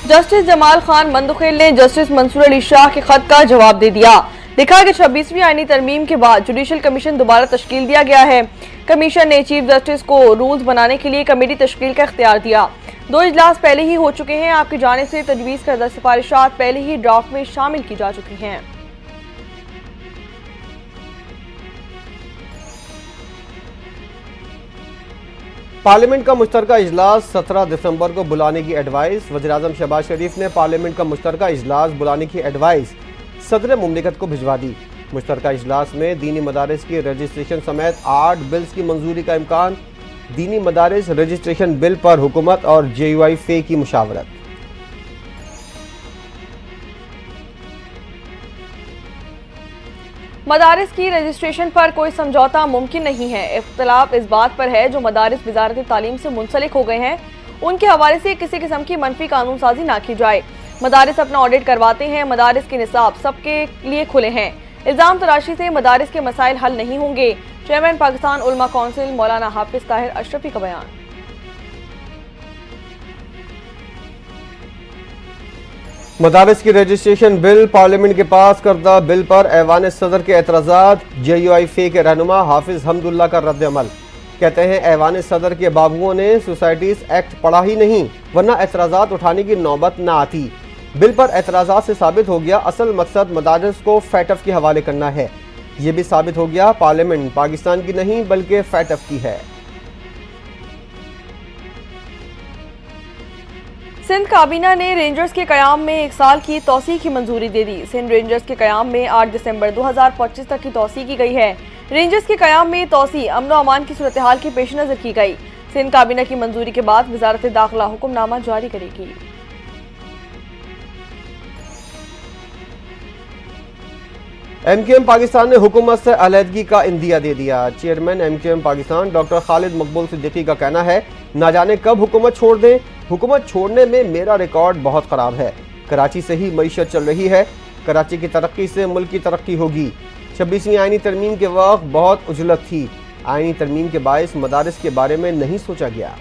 Justice Jamal Khan Mandokhail ने justice Mansoor Ali Shah के खत का जवाब दे दिया। लिखा कि 26वीं आईनी तरमीम के बाद जुडिशल कमीशन दोबारा तश्कील दिया गया है। कमीशन ने चीफ जस्टिस को रूल्स बनाने के लिए कमेटी तश्कील का इख्तियार दिया। 2 इजलास पहले ही हो चुके हैं। आपकी जानिब से तजवीज़ करदा सिफारिशात पहले ही ड्राफ्ट में शामिल की जा चुकी हैं। पार्लियामेंट का मुश्तरका इजलास 17 दिसंबर को बुलाने की एडवाइस। वज़ीर-ए-आज़म शहबाज शरीफ ने पार्लियामेंट का मुश्तरका इजलास बुलाने की एडवाइस सदर मुमलिकत को भिजवा दी। मुश्तरका इजलास में दीनी मदारिस की रजिस्ट्रेशन समेत 8 बिल्स की मंजूरी का इम्कान। दीनी मदारिस रजिस्ट्रेशन बिल पर हुकूमत और JUI फे की मुशावरत। मदारिस की रजिस्ट्रेशन पर कोई समझौता मुमकिन नहीं है। इख्तिलाफ इस बात पर है जो मदारिस वजारत तालीम से मुंसलिक हो गए हैं उनके हवाले से किसी किस्म की मनफी कानून साजी ना की जाए। मदारिस अपना ऑडिट करवाते हैं। मदारिस के निसाब सबके लिए खुले हैं। इल्जाम तराशी से मदारिस के मसाइल हल नहीं होंगे। चेयरमैन पाकिस्तान उलमा कौंसिल मौलाना हाफिज ताहिर अशरफी का बयान। मदारिस की रजिस्ट्रेशन बिल पार्लियामेंट के पास करदा बिल पर ऐवान सदर के एतराज़ात। JUI फे के रहनुमा हाफिज हमदुल्ला का रद्द अमल। कहते हैं ऐवान सदर के बाबुओं ने सोसाइटीज एक्ट पढ़ा ही नहीं वरना एतराज़ात उठाने की नौबत न आती। बिल पर एतराज़ात से साबित हो गया असल मकसद मदारिस को फैटफ के हवाले करना है। ये भी साबित हो गया पार्लियामेंट पाकिस्तान की नहीं बल्कि फैटफ की है। सिंध काबीना ने रेंजर्स के कयाम में 1 साल की तौसीह की मंजूरी दे दी। सिंध रेंजर्स के कयाम में 8 दिसंबर 2025 तक की तौसीह की गई है। रेंजर्स के कयाम में तौसीह अमन व अमान की सूरत हाल के पेश नजर की गई। सिंध काबीना की मंजूरी के बाद वजारत दाखिला हुक्मनामा जारी करेगी। MQM पाकिस्तान ने हुकूमत से अलहदगी का इंदिया दे दिया। Chairman MQM Pakistan doctor Khalid मकबूल सिद्दीकी का कहना है ना जाने कब हुकूमत छोड़ दें। हुकूमत छोड़ने में मेरा रिकॉर्ड बहुत ख़राब है। कराची से ही मईशत चल रही है। कराची की तरक्की से मुल्क की तरक्की होगी। 26वीं आईनी तरमीम के वक्त बहुत उजलत थी। आईनी तरमीम के बायस मदारिस के बारे में नहीं सोचा गया।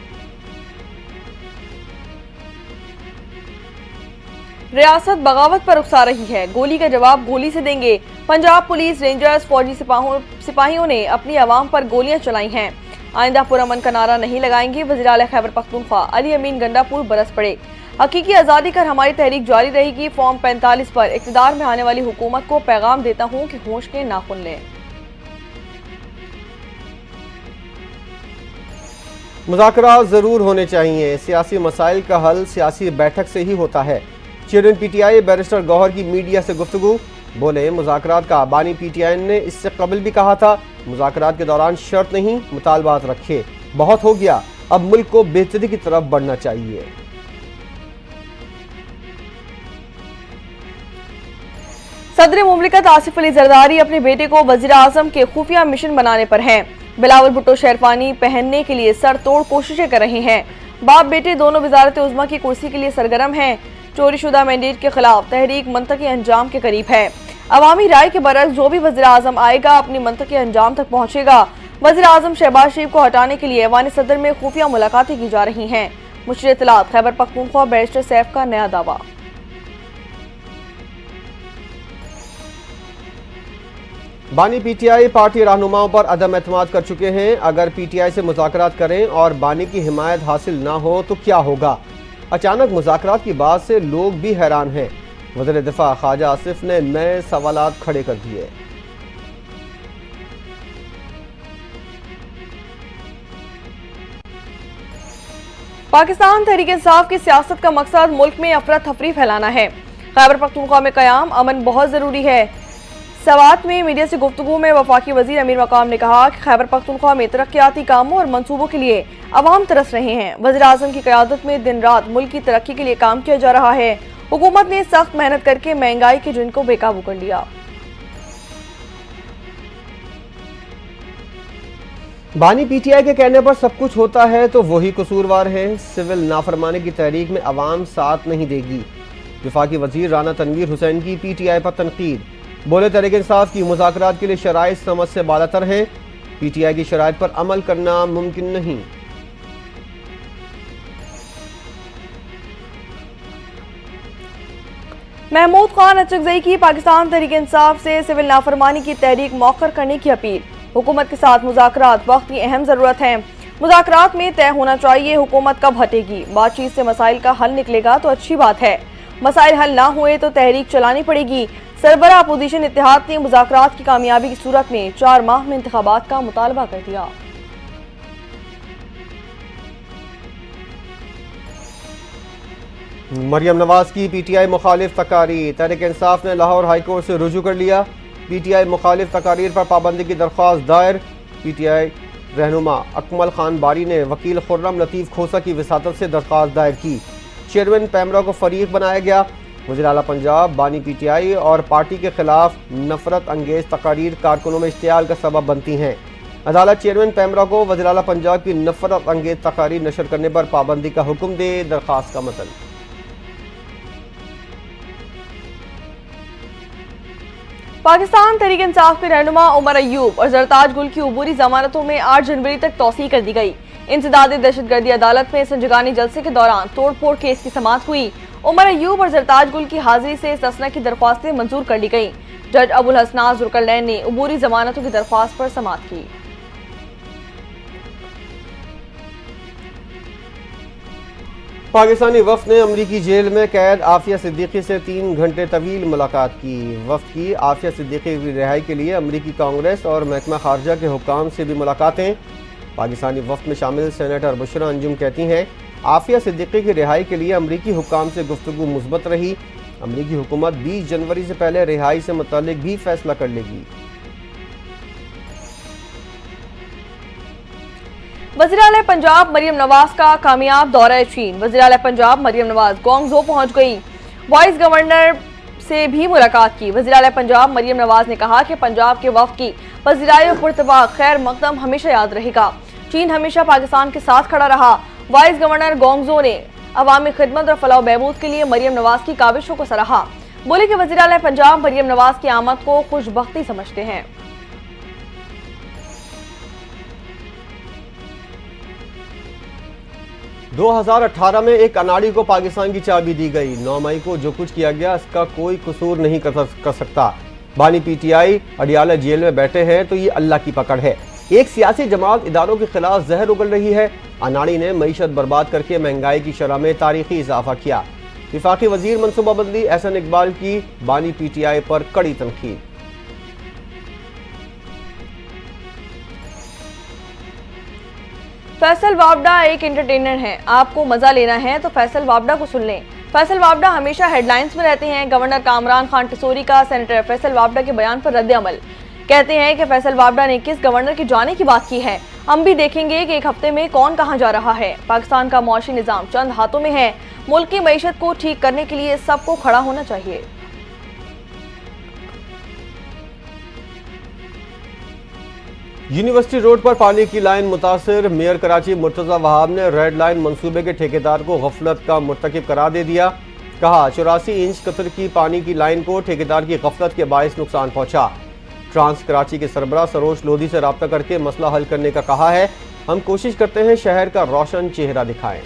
रियासत बगावत पर उकसा रही है। गोली का जवाब गोली से देंगे। पंजाब पुलिस रेंजर्स फौजी सिपाहियों ने अपनी आवाम पर गोलियां चलाई हैं। आइंदा पुरअमन का नारा नहीं लगाएंगे। वज़ीर आला खैबर पख्तूनख्वा अली अमीन गंडापुर बरस पड़े। हकीकी आज़ादी कर हमारी तहरीक जारी रहेगी। फॉर्म 45 पर इक़्तिदार में आने वाली हुकूमत को पैगाम देता हूँ कि होश के नाखुन लें। मुज़ाकरात ज़रूर होने चाहिए। सियासी मसाइल का हल सियासी बैठक से ही होता है। चेयरमैन PTI बैरिस्टर गौहर की मीडिया से गुफ्तगू। बोले मुज़ाकरात का बानी PTI ने इससे कबल भी कहा था मुज़ाकरात के दौरान शर्त नहीं मुतालबात रखे। बहुत हो गया, अब मुल्क को बेहतरी की तरफ बढ़ना चाहिए। सदर मुमलिकत आसिफ अली जरदारी अपने बेटे को वज़ीर आज़म के खुफिया मिशन बनाने पर हैं। बिलावल भुट्टो शेरफानी पहनने के लिए सर तोड़ कोशिशें कर रहे हैं। बाप बेटे दोनों वजारत उज़्मा की कुर्सी के लिए सरगर्म हैं। चोरी शुदा मैंडेट के खिलाफ तहरीक मंतकी अंजाम के करीब है। अवामी राय के बरस जो भी वज़ीर आज़म आएगा अपनी मंतकी अंजाम तक पहुँचेगा। वज़ीर आज़म शहबाज शरीफ को हटाने के लिए ऐवान सदर में खुफिया मुलाकातें की जा रही हैं। मुशीर इत्तलात खैबर पख्तूनख्वा बैरिस्टर सैफ का नया दावा। बानी PTI पार्टी रहनुमाओं पर अदम एतमाद कर चुके हैं। अगर PTI से मुज़ाकरात करें और बानी की हिमायत हासिल ना हो तो क्या होगा। अचानक मुज़ाकरात की बात से लोग भी हैरान हैं। वज़ीर दिफा ख्वाजा आसिफ ने नए सवालात खड़े कर दिए। पाकिस्तान तहरीक इंसाफ की सियासत का मकसद मुल्क में अफरा तफरी फैलाना है। खैबर पख्तूनख्वा में क़याम अमन बहुत ज़रूरी है। सवात में मीडिया से गुफ्तगू में वफाकी वज़ीर अमीर मकाम ने कहा कि खैबर पख्तूनख्वा में तरक्याती कामों और मनसूबों के लिए अवाम तरस रहे हैं। वज़ीर आज़म की क़यादत में दिन रात मुल्क की तरक्की के लिए काम किया जा रहा है। हुकूमत ने सख्त मेहनत करके महंगाई के जुर्म को बेकाबू कर लिया। बानी PTI के कहने पर सब कुछ होता है तो वही कसूरवार है। सिविल नाफरमानी की तहरीक में अवाम साथ नहीं देगी। वफाकी वज़ीर राना तनवीर हुसैन की PTI पर तनकीद। बोले तहरीक इंसाफ की मुज़ाकरात के लिए शराइत समझ से बालातर हैं। PTI की शराइत पर अमल करना मुमकिन नहीं। महमूद खान अचकजई की पाकिस्तान तहरीक इंसाफ से सिविल नाफरमानी की तहरीक मौखर करने की अपील। हुकूमत के साथ मुज़ाकरात वक्त की अहम ज़रूरत है। मुज़ाकरात में तय होना चाहिए हुकूमत कब हटेगी। बातचीत से मसाइल का हल निकलेगा तो अच्छी बात है, मसाइल हल ना हुए तो तहरीक चलानी पड़ेगी। सरबराह अपोजिशन इत्तेहाद ने मुज़ाकरात की कामयाबी की सूरत में 4 माह में इंतखाबात का मुतालबा कर दिया। मरियम नवाज की पीटीआई मुखालिफ तकारीर। तहरीक इंसाफ ने लाहौर हाईकोर्ट से रुजू कर लिया। पीटीआई मुखालिफ तकारीर पर पाबंदी की दरख्वास्त दायर। पीटीआई रहनुमा अकमल खान बारी ने वकील खुर्रम लतीफ़ खोसा की विसातत से दरख्वास्त दायर की। चेयरमैन पैमरा को फरीक बनाया गया। वज़ीर आला पंजाब बानी पीटीआई और पार्टी के खिलाफ नफरत अंगेज तकारीर कारकुनों में इश्तियाल का सबब बनती हैं। अदालत चेयरमैन पैमरा को वज़ीर आला पंजाब की नफरत अंगेज तकारीर नशर करने पर पाबंदी का हुक्म दे। दरख्वास्त का मतन। पाकिस्तान तहरीक इंसाफ के रहनुमा उमर अयूब और जरताज गुल की अबूरी जमानतों में 8 जनवरी तक तौसीह कर दी गई। इंसदाद दहशतगर्दी अदालत में संजगानी जलसे के दौरान तोड़फोड़ केस की समाअत हुई। उमर अयूब और जरताज गुल की हाजिरी से तसना की दरख्वास्तें मंजूर कर ली गई। जज अबुल हसनाज जुल्करनैन ने अबूरी जमानतों की दरख्वास्त पर समाअत की। पाकिस्तानी वफ्द ने अमरीकी जेल में कैद आफिया सिद्दीकी से 3 घंटे तवील मुलाकात की। वफ्द की आफिया सिद्दीकी की रिहाई के लिए अमरीकी कांग्रेस और महकमा खारजा के हुक्काम से भी मुलाकातें। पाकिस्तानी वफ्द में शामिल सेनेटर बुशरा अंजुम कहती हैं आफिया सिद्दीकी की रिहाई के लिए अमरीकी हुक्काम से गुफ्तगू मुस्बत रही। अमरीकी हुकूमत 20 जनवरी से पहले रिहाई से मुतालिक भी फैसला कर लेगी। वज़ीर आला पंजाब मरियम नवाज का कामयाब दौरा चीन। वज़ीर आला पंजाब मरियम नवाज ग्वांगझो पहुंच गई। वाइस गवर्नर से भी मुलाकात की। वज़ीर आला पंजाब मरियम नवाज ने कहा कि पंजाब के वफ़द की पज़ीराई और पुरतबाक खैर मकदम हमेशा याद रहेगा। चीन हमेशा पाकिस्तान के साथ खड़ा रहा। वाइस गवर्नर ग्वांगझो ने अवामी खिदमत और फलाह बहबूद के लिए मरियम नवाज की काविशों को सराहा। बोले कि वज़ीर आला पंजाब मरियम नवाज की आमद को खुशबख्ती समझते हैं। दो 2018 में एक अनाड़ी को पाकिस्तान की चाबी दी गई। 9 मई को जो कुछ किया गया इसका कोई कसूर नहीं कर सकता। बानी पीटीआई अडियाला जेल में बैठे हैं तो ये अल्लाह की पकड़ है। एक सियासी जमात इदारों के खिलाफ जहर उगल रही है। अनाड़ी ने मईशत बर्बाद करके महंगाई की शरह में तारीखी इजाफा किया। विफाकी वजीर मनसूबाबंदी एहसन इकबाल की बानी पीटीआई पर कड़ी तनकीद। फैसल वावडा एक एंटरटेनर है, आपको मजा लेना है तो फैसल वावडा को सुन लें। फैसल वावडा हमेशा हेडलाइंस में रहते हैं। गवर्नर कामरान खान टिसोरी का सेनेटर फैसल वावडा के बयान पर रद्द अमल। कहते हैं कि फैसल वावडा ने किस गवर्नर के जाने की बात की है। हम भी देखेंगे कि एक हफ्ते में कौन कहां जा रहा है। पाकिस्तान का मौशी निजाम चंद हाथों में है। मुल्क की मईशत को ठीक करने के लिए सबको खड़ा होना चाहिए। यूनिवर्सिटी रोड पर पानी की लाइन मुतासिर। मेयर कराची मुर्तजा वहाब ने रेड लाइन मंसूबे के ठेकेदार को गफलत का मुर्तकिब करार दे दिया। कहा 84 इंच कतर की पानी की लाइन को ठेकेदार की गफलत के बायस नुकसान पहुंचा। ट्रांस कराची के सरबराह सरोज लोधी से रब्ता करके मसला हल करने का कहा है। हम कोशिश करते हैं शहर का रोशन चेहरा दिखाएं।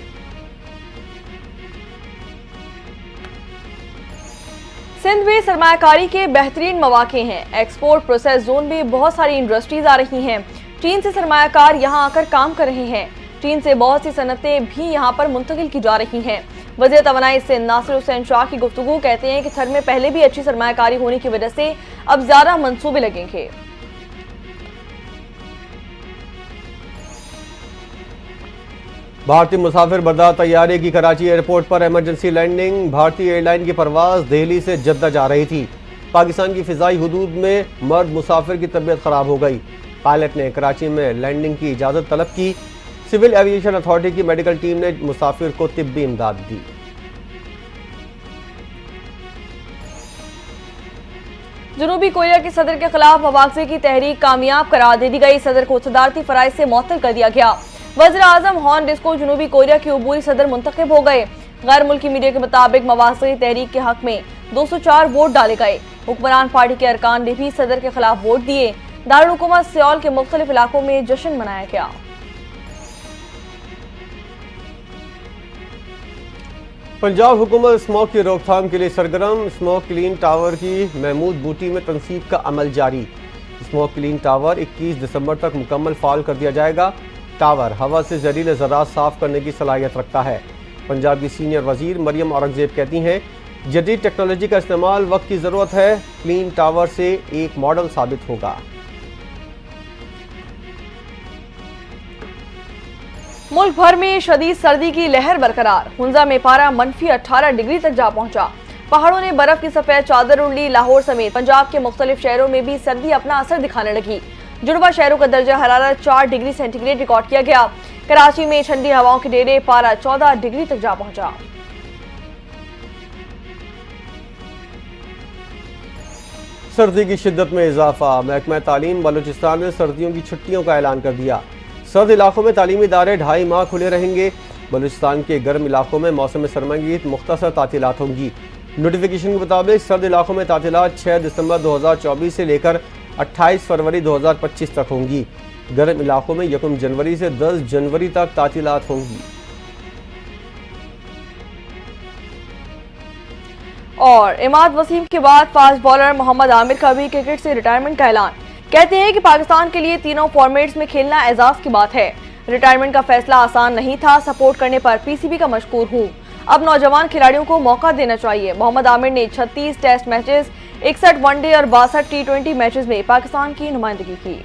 सिंध में सरमायाकारी के बेहतरीन मौके हैं। एक्सपोर्ट प्रोसेस जोन में बहुत सारी इंडस्ट्रीज आ रही हैं। चीन से सरमायाकार यहां आकर काम कर रहे हैं। चीन से बहुत सी सनतें भी यहां पर मुंतकिल की जा रही हैं। वज़ीर तवानाई सिंध नासिर हुसैन शाह की गुफ्तगू कहते हैं कि थर में पहले भी अच्छी सरमायाकारी होने की वजह से अब ज्यादा मंसूबे लगेंगे। भारतीय मुसाफिर बरदार तैयारे की कराची एयरपोर्ट पर इमरजेंसी लैंडिंग। भारतीय एयरलाइन की परवाज दिल्ली से जद्दा जा रही थी। पाकिस्तान की फिजाई हुदूद में मर्द मुसाफिर की तबीयत खराब हो गई। पायलट ने कराची में लैंडिंग की इजाज़त तलब की। सिविल एविएशन अथॉरिटी की मेडिकल टीम ने मुसाफिर को तिब्बी इमदाद दी। जनूबी कोरिया के सदर के खिलाफ मवाक़ज़े की तहरीक कामयाब करार दे दी गई। सदर को सदारती फराइज से मुअत्तल कर दिया गया। वज़ीर आज़म हॉन डिस्को जनूबी कोरिया के अबूरी सदर मुंतखब हो गए। गैर मुल्की मीडिया के मुताबिक मवाक़ज़े तहरीक के हक में 204 वोट डाले गए। हुक्मरान पार्टी के अरकान ने भी सदर के खिलाफ वोट दिए। दारुल हुकूमत सियोल के मुख्तलिफ इलाकों में जश्न मनाया गया। पंजाब हुकूमत स्मोक की रोकथाम के लिए सरगर्म। स्मोक क्लीन टावर की महमूद बूटी में तनसीब का अमल जारी। स्मोक क्लीन टावर 21 दिसंबर तक मुकम्मल फाल कर दिया जाएगा। टावर हवा से जहरीले ज़रात साफ करने की सलाहियत रखता है। पंजाब की सीनियर वजीर मरियम औरंगजेब कहती हैं, जदीद टेक्नोलॉजी का इस्तेमाल वक्त की ज़रूरत है। क्लीन टावर से एक मॉडल साबित होगा। मुल्क भर में शदीद सर्दी की लहर बरकरार। हुंजा में पारा -18 डिग्री तक जा पहुंचा। पहाड़ों ने बर्फ की सफेद चादर उड़ ली। लाहौर समेत पंजाब के मुख्तलिफ शहरों में भी सर्दी अपना असर दिखाने लगी। जुड़वा शहरों का दर्जा हरारत 4 डिग्री सेंटीग्रेड रिकॉर्ड किया गया। कराची में ठंडी हवाओं के डेरे पारा 14 डिग्री तक जा पहुंचा। सर्दी की शिद्दत में इजाफा। महकमा तालीम बलूचिस्तान ने सर्दियों की छुट्टियों का ऐलान कर दिया। सर्द इलाकों में तालीमी इदारे 2.5 माह खुले रहेंगे। बलूचिस्तान के गर्म इलाकों में मौसम सरमागी मुख्तसर तातीलात होंगी। नोटिफिकेशन के मुताबिक सर्द इलाकों में तातीलात 6 दिसंबर 2024 से लेकर 28 फरवरी 2025 तक होंगी। गर्म इलाकों में 1 जनवरी से 10 जनवरी तक तातीलात होंगी। और इमाद वसीम के बाद फास्ट बॉलर मोहम्मद आमिर का भी क्रिकेट से रिटायरमेंट का ऐलान। कहते हैं कि पाकिस्तान के लिए तीनों फॉर्मेट्स में खेलना एजाज की बात है। रिटायरमेंट का फैसला आसान नहीं था। सपोर्ट करने पर पीसीबी का मशकूर हूं। अब नौजवान खिलाड़ियों को मौका देना चाहिए। मोहम्मद आमिर ने 36 टेस्ट मैचेस, 61 वनडे और 62 T20 मैचेस में पाकिस्तान की नुमाइंदगी की।